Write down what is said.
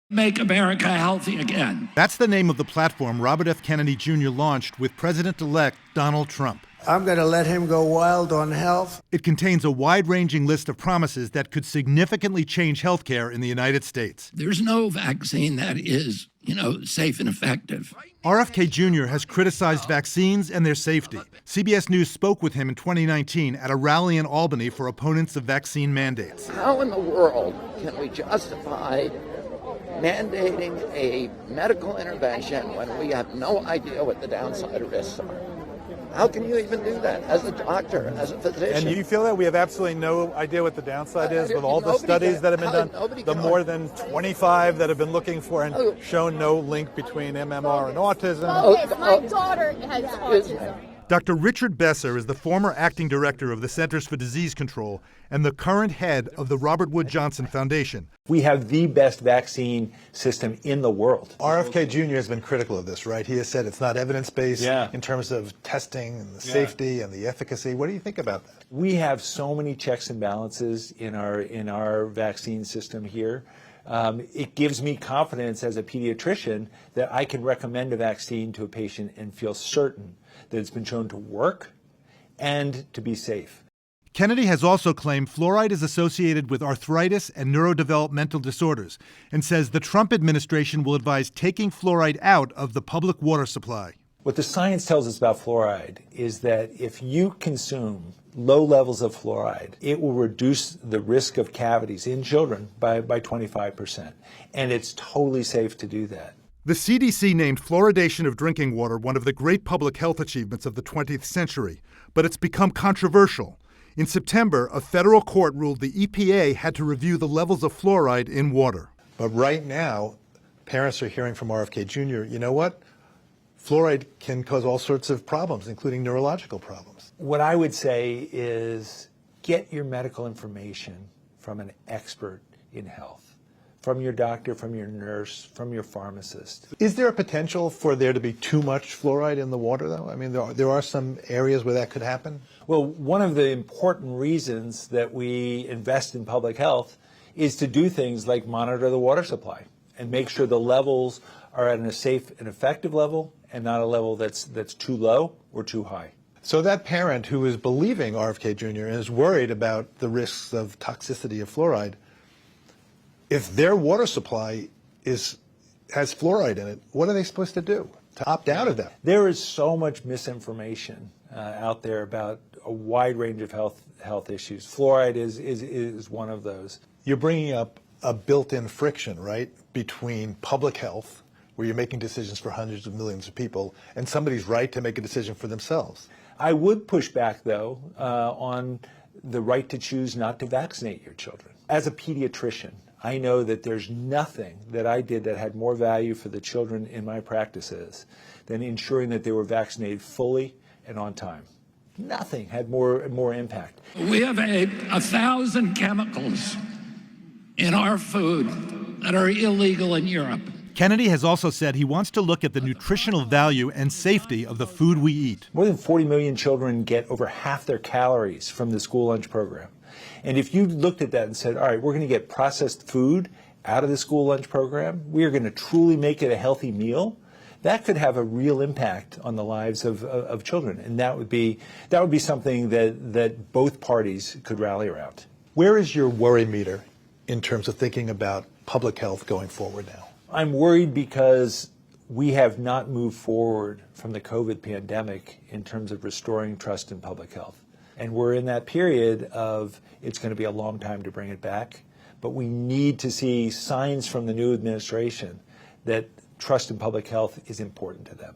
Make America healthy again. That's the name of the platform Robert F. Kennedy Jr. launched with President-elect Donald Trump. I'm going to let him go wild on health. It contains a wide-ranging list of promises that could significantly change healthcare in the United States. There's no vaccine that is, safe and effective. RFK Jr. has criticized vaccines and their safety. CBS News spoke with him in 2019 at a rally in Albany for opponents of vaccine mandates. How in the world can we justify mandating a medical intervention when we have no idea what the downside risks are? How can you even do that as a doctor, as a physician? And you feel that we have absolutely no idea what the downside is with all the studies that have been done, the more than 25 that have been looking for and shown no link between MMR and autism. My daughter has autism. Dr. Richard Besser is the former acting director of the Centers for Disease Control and the current head of the Robert Wood Johnson Foundation. We have the best vaccine system in the world. RFK Jr. has been critical of this, right? He has said it's not evidence-based in terms of testing and the safety and the efficacy. What do you think about that? We have so many checks and balances in our vaccine system here. It gives me confidence as a pediatrician that I can recommend a vaccine to a patient and feel certain that it's been shown to work and to be safe. Kennedy has also claimed fluoride is associated with arthritis and neurodevelopmental disorders and says the Trump administration will advise taking fluoride out of the public water supply. What the science tells us about fluoride is that if you consume low levels of fluoride, it will reduce the risk of cavities in children by 25%. And it's totally safe to do that. The CDC named fluoridation of drinking water one of the great public health achievements of the 20th century, but it's become controversial. In September, a federal court ruled the EPA had to review the levels of fluoride in water. But right now, parents are hearing from RFK Jr., you know what? Fluoride can cause all sorts of problems, including neurological problems. What I would say is get your medical information from an expert in health. From your doctor, from your nurse, from your pharmacist. Is there a potential for there to be too much fluoride in the water, though? I mean, there are some areas where that could happen. Well, one of the important reasons that we invest in public health is to do things like monitor the water supply and make sure the levels are at a safe and effective level and not a level that's too low or too high. So that parent who is believing RFK Jr. and is worried about the risks of toxicity of fluoride, if their water supply has fluoride in it, what are they supposed to do to opt out of that? There is so much misinformation out there about a wide range of health issues. Fluoride is one of those. You're bringing up a built-in friction, right, between public health, where you're making decisions for hundreds of millions of people, and somebody's right to make a decision for themselves. I would push back, though, on the right to choose not to vaccinate your children. As a pediatrician, I know that there's nothing that I did that had more value for the children in my practices than ensuring that they were vaccinated fully and on time. Nothing had more impact. We have 1,000 chemicals in our food that are illegal in Europe. Kennedy has also said he wants to look at the nutritional value and safety of the food we eat. More than 40 million children get over half their calories from the school lunch program. And if you looked at that and said, all right, we're going to get processed food out of the school lunch program, we are going to truly make it a healthy meal, that could have a real impact on the lives of children. And that would be something that both parties could rally around. Where is your worry meter in terms of thinking about public health going forward now? I'm worried because we have not moved forward from the COVID pandemic in terms of restoring trust in public health. And we're in that period of it's going to be a long time to bring it back, but we need to see signs from the new administration that trust in public health is important to them.